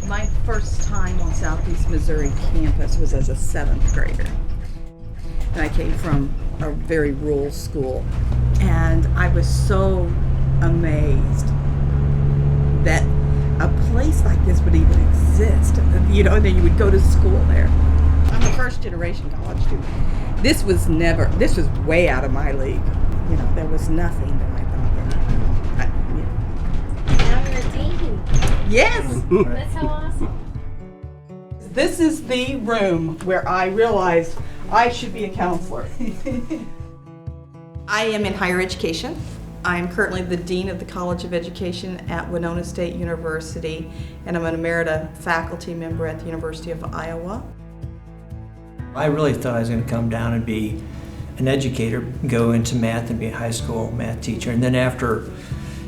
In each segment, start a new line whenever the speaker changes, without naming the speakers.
My first time on Southeast Missouri campus was as a 7th grader. And I came from a very rural school. And I was so amazed that a place like this would even exist. You know, and then you would go to school there. I'm a first generation college student. This was way out of my league. You know, there was nothing that I thought
Now you're a dean.
Yes!
That's so awesome.
This is the room where I realized I should be a counselor. I am in higher education. I am currently the Dean of the College of Education at Winona State University, and I'm an emerita faculty member at the University of Iowa.
I really thought I was going to come down and be an educator, go into math and be a high school math teacher. And then after,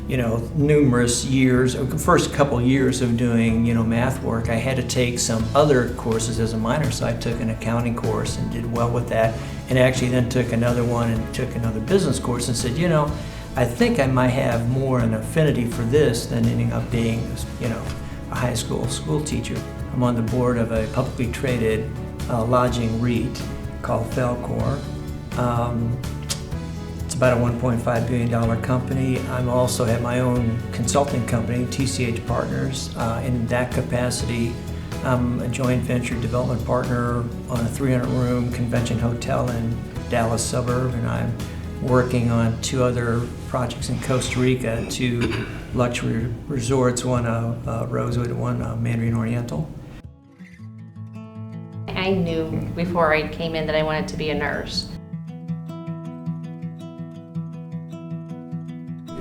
numerous years, first couple years of doing, math work, I had to take some other courses as a minor. So I took an accounting course and did well with that. And actually then took another one and took another business course and said, I think I might have more an affinity for this than ending up being, a high school teacher. I'm on the board of a publicly traded lodging REIT called Falcor. It's about a $1.5 billion company. I also have my own consulting company, TCH Partners. In that capacity, I'm a joint venture development partner on a 300-room convention hotel in Dallas suburb, and I'm working on 2 other projects in Costa Rica, 2 luxury resorts, one Rosewood and one Mandarin Oriental.
I knew before I came in that I wanted to be a nurse.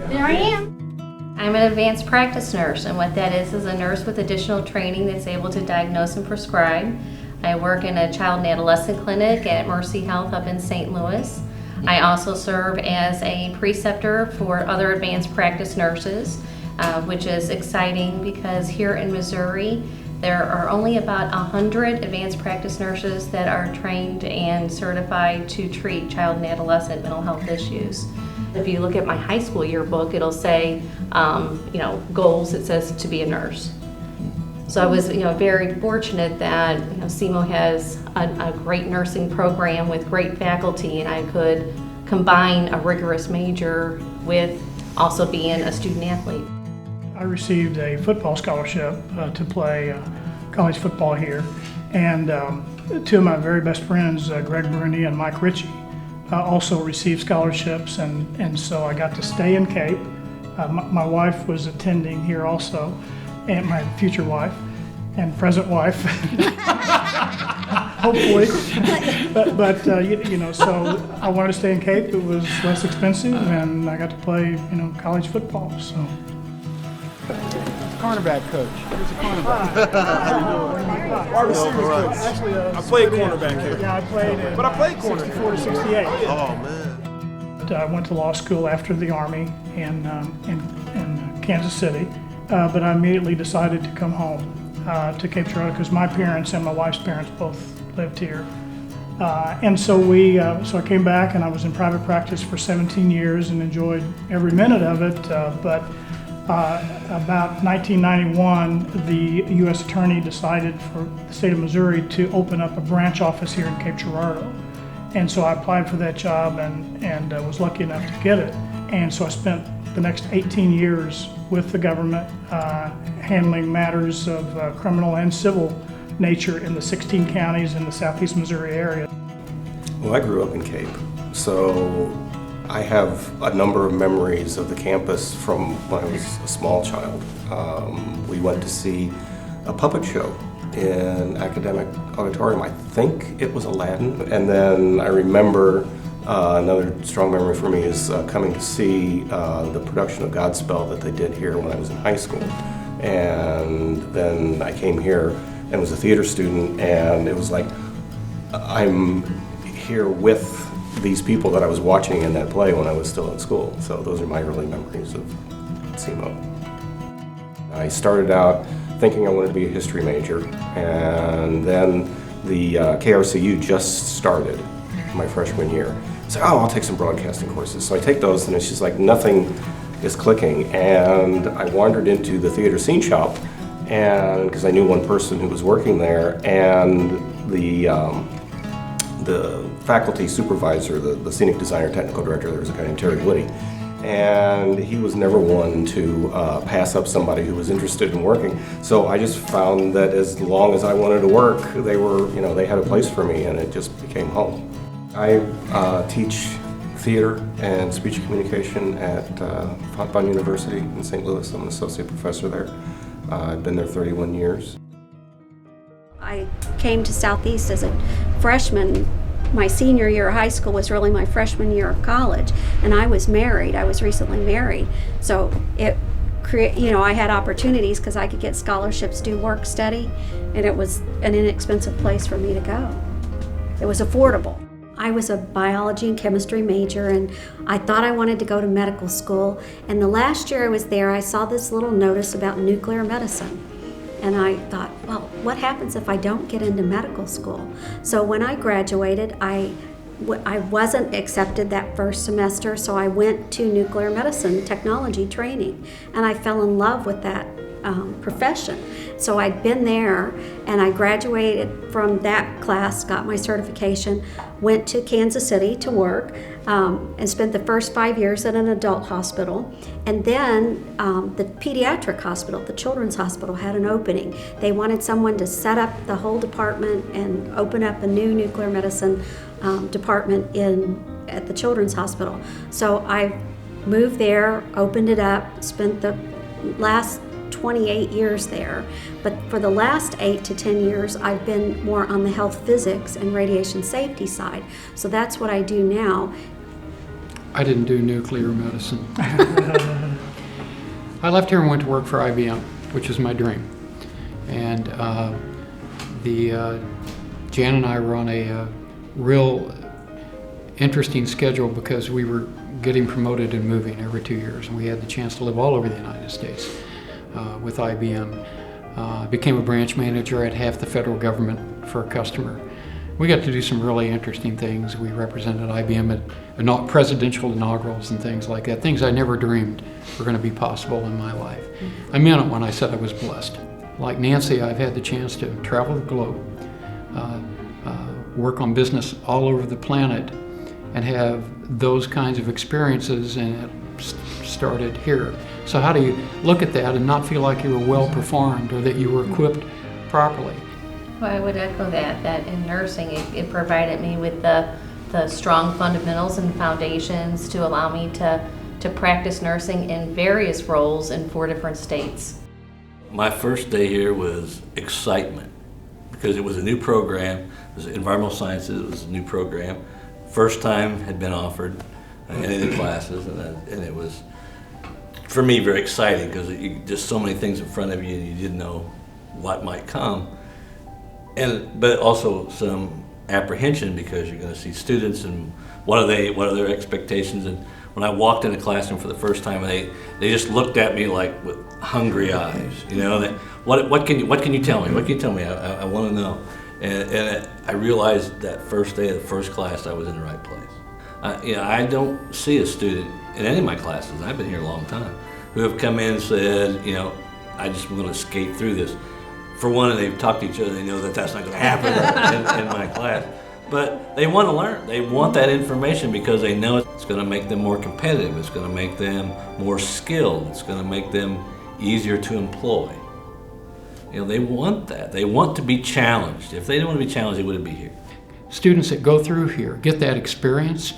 There I am. I'm an advanced practice nurse, and what that is a nurse with additional training that's able to diagnose and prescribe. I work in a child and adolescent clinic at Mercy Health up in St. Louis. I also serve as a preceptor for other advanced practice nurses, which is exciting because here in Missouri, there are only about 100 advanced practice nurses that are trained and certified to treat child and adolescent mental health issues. If you look at my high school yearbook, it'll say, goals, it says to be a nurse. So I was, very fortunate that SEMO has a great nursing program with great faculty, and I could combine a rigorous major with also being a student athlete.
I received a football scholarship to play college football here, and 2 of my very best friends, Greg Bruni and Mike Ritchie, also received scholarships, and so I got to stay in Cape. My wife was attending here also, and my future wife and present wife, hopefully. but so I wanted to stay in Cape. It was less expensive, and I got to play, college football. So.
Cornerback coach. He's a cornerback. Wide receivers coach. Actually, I played cornerback here.
Yeah, I played.
But I played cornerback.
64 to 68.
Oh man.
I went to law school after the Army in Kansas City, but I immediately decided to come home to Cape Girardeau because my parents and my wife's parents both lived here. And so I came back, and I was in private practice for 17 years and enjoyed every minute of it. But about 1991, the U.S. Attorney decided for the state of Missouri to open up a branch office here in Cape Girardeau. And so I applied for that job and was lucky enough to get it. And so I spent the next 18 years with the government handling matters of criminal and civil nature in the 16 counties in the southeast Missouri area.
Well, I grew up in Cape, so I have a number of memories of the campus from when I was a small child. We went to see a puppet show in Academic Auditorium. I think it was Aladdin. And then I remember another strong memory for me is coming to see the production of Godspell that they did here when I was in high school. And then I came here and was a theater student, and it was like I'm here with these people that I was watching in that play when I was still in school. So those are my early memories of SEMO. I started out thinking I wanted to be a history major, and then the KRCU just started my freshman year. So, I'll take some broadcasting courses. So I take those, and it's just like nothing is clicking. And I wandered into the theater scene shop and because I knew one person who was working there, and the faculty supervisor, the scenic designer, technical director, there was a guy named Terry Woody, and he was never one to pass up somebody who was interested in working. So I just found that as long as I wanted to work, they had a place for me, and it just became home. I teach theater and speech and communication at Fontbonne University in St. Louis. I'm an associate professor there. I've been there 31 years.
I came to Southeast as a freshman. My senior year of high school was really my freshman year of college, and I was married. I was recently married, so I had opportunities because I could get scholarships, do work study, and it was an inexpensive place for me to go. It was affordable. I was a biology and chemistry major, and I thought I wanted to go to medical school. And the last year I was there, I saw this little notice about nuclear medicine. And I thought, well, what happens if I don't get into medical school? So when I graduated, I wasn't accepted that first semester, so I went to nuclear medicine technology training, and I fell in love with that profession. So I'd been there, and I graduated from that class, got my certification, went to Kansas City to work, and spent the first 5 years at an adult hospital. And then the pediatric hospital, the children's hospital, had an opening. They wanted someone to set up the whole department and open up a new nuclear medicine department at the children's hospital. So I moved there, opened it up, spent the last 28 years there, but for the last 8 to 10 years I've been more on the health physics and radiation safety side. So that's what I do now.
I didn't do nuclear medicine. I left here and went to work for IBM, which is my dream. And Jan and I were on a real interesting schedule because we were getting promoted and moving every 2 years, and we had the chance to live all over the United States with IBM. Became a branch manager at half the federal government for a customer. We got to do some really interesting things. We represented IBM at presidential inaugurals and things like that, things I never dreamed were going to be possible in my life. I meant it when I said I was blessed. Like Nancy, I've had the chance to travel the globe, work on business all over the planet, and have those kinds of experiences, and it started here. So how do you look at that and not feel like you were well performed or that you were equipped properly?
Well, I would echo that in nursing, it provided me with the strong fundamentals and foundations to allow me to practice nursing in various roles in 4 different states.
My first day here was excitement because it was a new program. It was environmental sciences, it was a new program. First time had been offered any of the classes, and it was, for me, very exciting because just so many things in front of you and you didn't know what might come. But also some apprehension because you're going to see students and what are their expectations. And when I walked in the classroom for the first time, they just looked at me like with hungry eyes. What can you tell me? What can you tell me? I want to know. And I realized that first day of the first class I was in the right place. I don't see a student in any of my classes, I've been here a long time, who have come in and said, I just want to skate through this. For one, they've talked to each other, they know that that's not going to happen in my class. But they want to learn. They want that information because they know it's going to make them more competitive. It's going to make them more skilled. It's going to make them easier to employ. They want that. They want to be challenged. If they didn't want to be challenged, they wouldn't be here.
Students that go through here get that experience.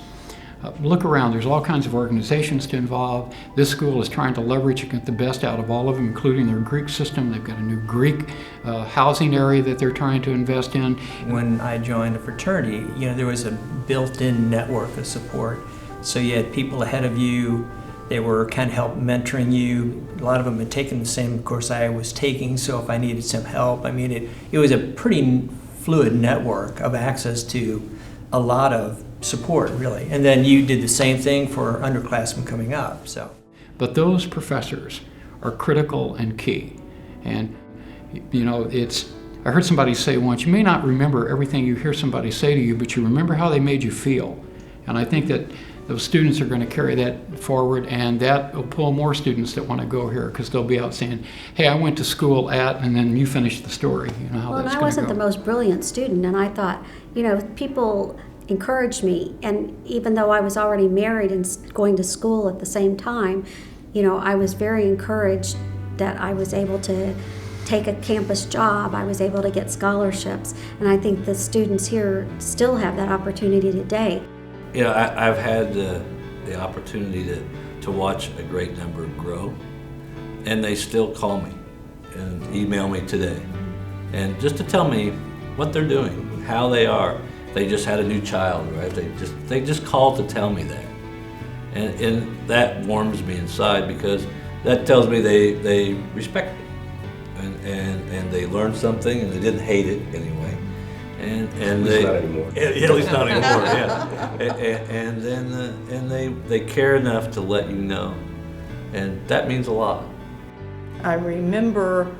Look around, there's all kinds of organizations to involve. This school is trying to leverage and get the best out of all of them, including their Greek system. They've got a new Greek housing area that they're trying to invest in.
When I joined the fraternity, there was a built-in network of support. So you had people ahead of you, they were kind of help mentoring you. A lot of them had taken the same course I was taking, so if I needed some help, it was a pretty fluid network of access to a lot of support, really. And then you did the same thing for underclassmen coming up.
But those professors are critical and key. And I heard somebody say once, you may not remember everything you hear somebody say to you, but you remember how they made you feel. And I think that those students are going to carry that forward, and that will pull more students that want to go here because they'll be out saying, hey, I went to school at, and then you finish the story. You know how
Well, and
that's
I
going to
wasn't
go.
the most brilliant student, and I thought, people encouraged me, and even though I was already married and going to school at the same time, I was very encouraged that I was able to take a campus job, I was able to get scholarships, and I think the students here still have that opportunity today.
I've had the opportunity to watch a great number grow, and they still call me and email me today, and just to tell me what they're doing, how they are. They just had a new child, right? They just called to tell me that, and that warms me inside because that tells me they respect me, and they learned something, and they didn't hate it anyway. And
At least not anymore.
At least not anymore, yeah. And they care enough to let you know, and that means a lot.
I remember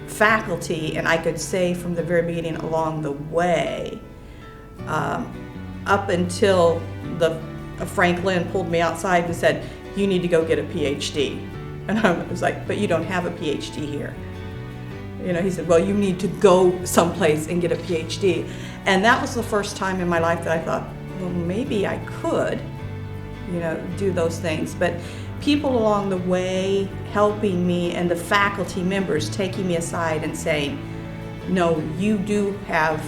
faculty, and I could say from the very beginning along the way, up until Frank Lynn pulled me outside and said, you need to go get a PhD. And I was like, but you don't have a PhD here. He said, well, you need to go someplace and get a PhD. And that was the first time in my life that I thought, well, maybe I could, do those things. But people along the way helping me, and the faculty members taking me aside and saying, no, you do have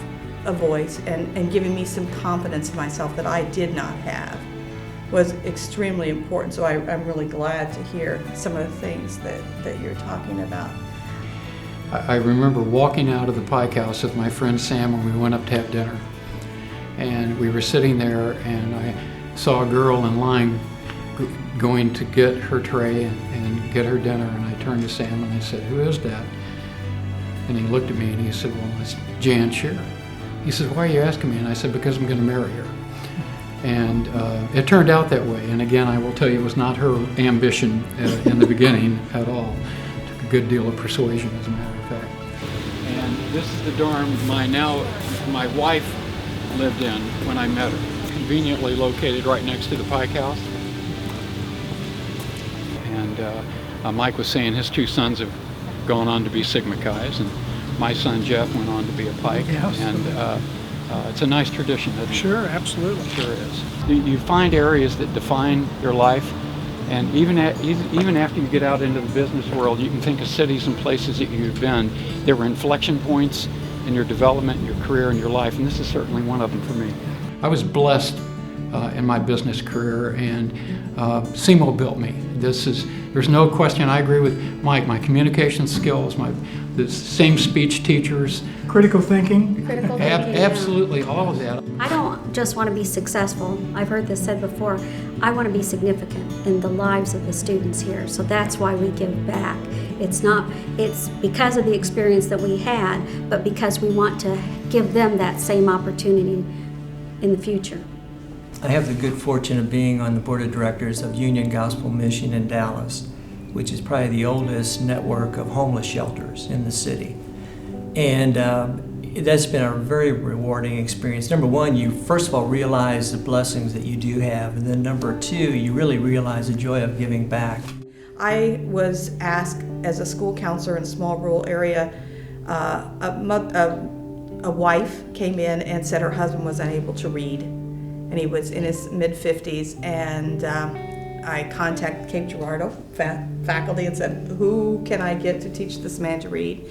a voice, and giving me some confidence in myself that I did not have, was extremely important. So I'm really glad to hear some of the things that you're talking about.
I remember walking out of the Pike House with my friend Sam when we went up to have dinner. And we were sitting there, and I saw a girl in line going to get her tray and get her dinner. And I turned to Sam and I said, who is that? And he looked at me and he said, well, it's Jan Scheer. He said, why are you asking me? And I said, because I'm going to marry her. And it turned out that way. And again, I will tell you, it was not her ambition in the beginning at all. It took a good deal of persuasion, as a matter of fact. And this is the dorm my wife lived in when I met her. Conveniently located right next to the Pike House. And Mike was saying his two sons have gone on to be Sigma Chi's, and my son Jeff went on to be a Pike.
Yes.
And it's a nice tradition, isn't it?
Sure, absolutely.
It sure is. You find areas that define your life, and even after you get out into the business world, you can think of cities and places that you've been. There were inflection points in your development, in your career, in your life, and this is certainly one of them for me. I was blessed in my business career, and SEMO built me. There's no question. I agree with Mike. My communication skills, the same speech teachers.
Critical thinking.
Critical thinking.
Absolutely, all of that.
I don't just want to be successful. I've heard this said before. I want to be significant in the lives of the students here. So that's why we give back. It's because of the experience that we had, but because we want to give them that same opportunity in the future.
I have the good fortune of being on the board of directors of Union Gospel Mission in Dallas, which is probably the oldest network of homeless shelters in the city. And that's been a very rewarding experience. Number one, you first of all realize the blessings that you do have, and then number two, you really realize the joy of giving back.
I was asked as a school counselor in a small rural area, a wife came in and said her husband was unable to read, and he was in his mid-50s, and I contacted Cape Girardeau faculty and said, who can I get to teach this man to read?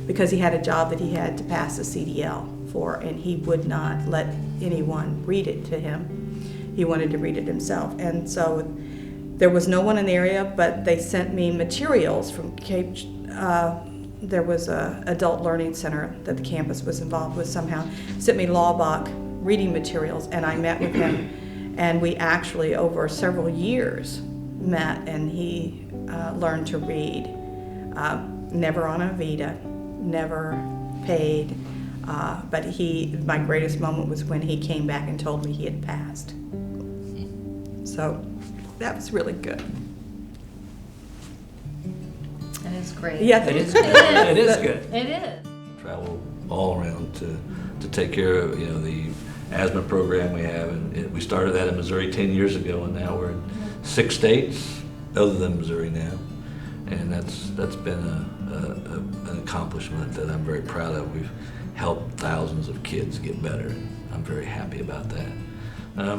Because he had a job that he had to pass a CDL for, and he would not let anyone read it to him. He wanted to read it himself. And so there was no one in the area, but they sent me materials from Cape. There was an adult learning center that the campus was involved with somehow. Sent me Laubach reading materials, and I met with him. And we actually, over several years, met, and he learned to read. Never on a Vita, never paid. But my greatest moment was when he came back and told me he had passed. So that was really good.
That is great.
Yeah,
It is good. It is good.
It is.
Travel all around to take care of the asthma program we have, and we started that in Missouri 10 years ago, and now we're in 6 states other than Missouri now, and that's been an accomplishment that I'm very proud of. We've helped thousands of kids get better, and I'm very happy about that.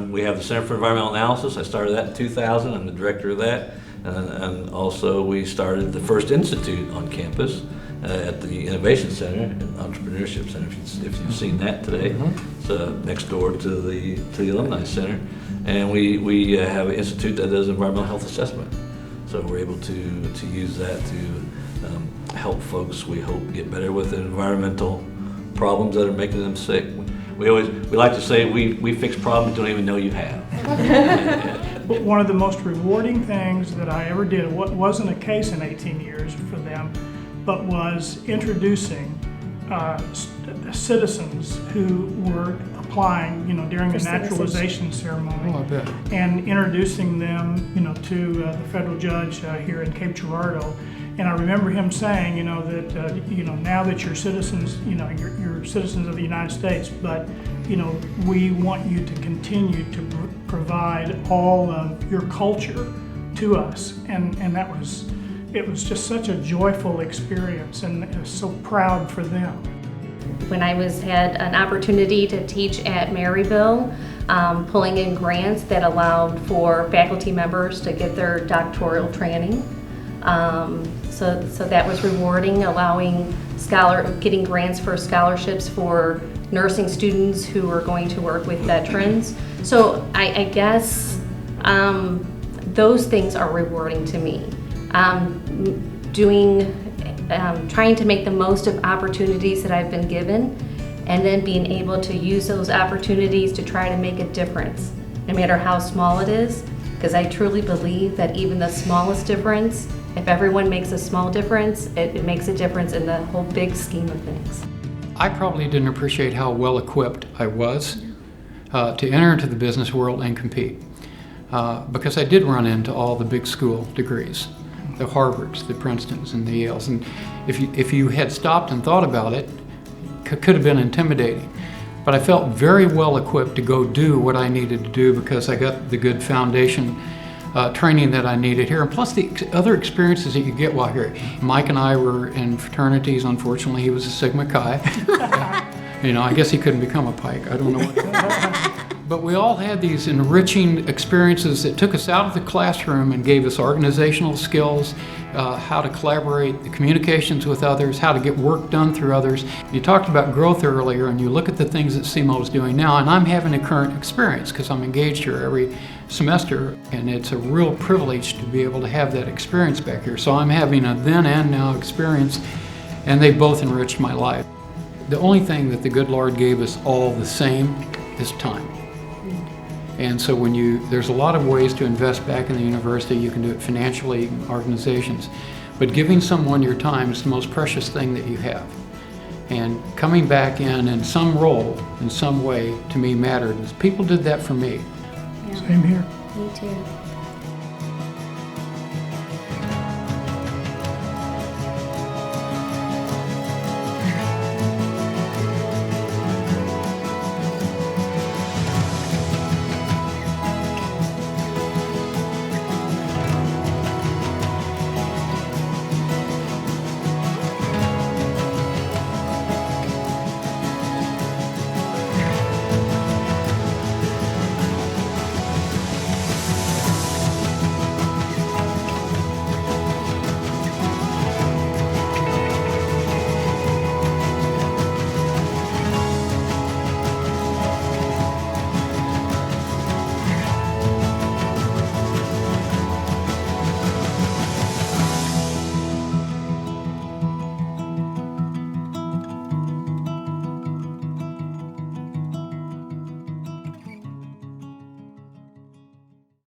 We have the Center for Environmental Analysis. I started that in 2000. I'm the director of that. And also we started the first institute on campus at the Innovation Center and Entrepreneurship Center, if you've seen that today. It's next door to the Alumni Center. And we have an institute that does environmental health assessment. So we're able to use that to help folks, we hope, get better with environmental problems that are making them sick. We like to say we fix problems you don't even know you have.
But one of the most rewarding things that I ever did, what wasn't a case in 18 years for them, but was introducing citizens who were applying, during the naturalization ceremony.
Oh, I bet.
And introducing them, to the federal judge here in Cape Girardeau. And I remember him saying, that, now that you're citizens, you're citizens of the United States, but, we want you to continue to provide all of your culture to us. And it was just such a joyful experience, and I was so proud for them.
When I had an opportunity to teach at Maryville, pulling in grants that allowed for faculty members to get their doctoral training. So that was rewarding, getting grants for scholarships for nursing students who are going to work with veterans. So I guess those things are rewarding to me. Trying to make the most of opportunities that I've been given, and then being able to use those opportunities to try to make a difference, no matter how small it is, because I truly believe that even the smallest difference, if everyone makes a small difference, it makes a difference in the whole big scheme of things.
I probably didn't appreciate how well equipped I was to enter into the business world and compete, because I did run into all the big school degrees, the Harvards, the Princetons, and the Yales. And if you had stopped and thought about it, could have been intimidating. But I felt very well equipped to go do what I needed to do because I got the good foundation training that I needed here, and plus the other experiences that you get while here. Mike and I were in fraternities. Unfortunately, he was a Sigma Chi. I guess he couldn't become a Pike. I don't know what. But we all had these enriching experiences that took us out of the classroom and gave us organizational skills, how to collaborate, the communications with others, how to get work done through others. You talked about growth earlier, and you look at the things that CMO is doing now, and I'm having a current experience because I'm engaged here every semester, and it's a real privilege to be able to have that experience back here. So I'm having a then and now experience, and they both enriched my life. The only thing that the good Lord gave us all the same is time. And so there's a lot of ways to invest back in the university. You can do it financially, organizations, but giving someone your time is the most precious thing that you have. And coming back in some role, in some way, to me mattered. People did that for me.
Yeah.
Same here.
Me too.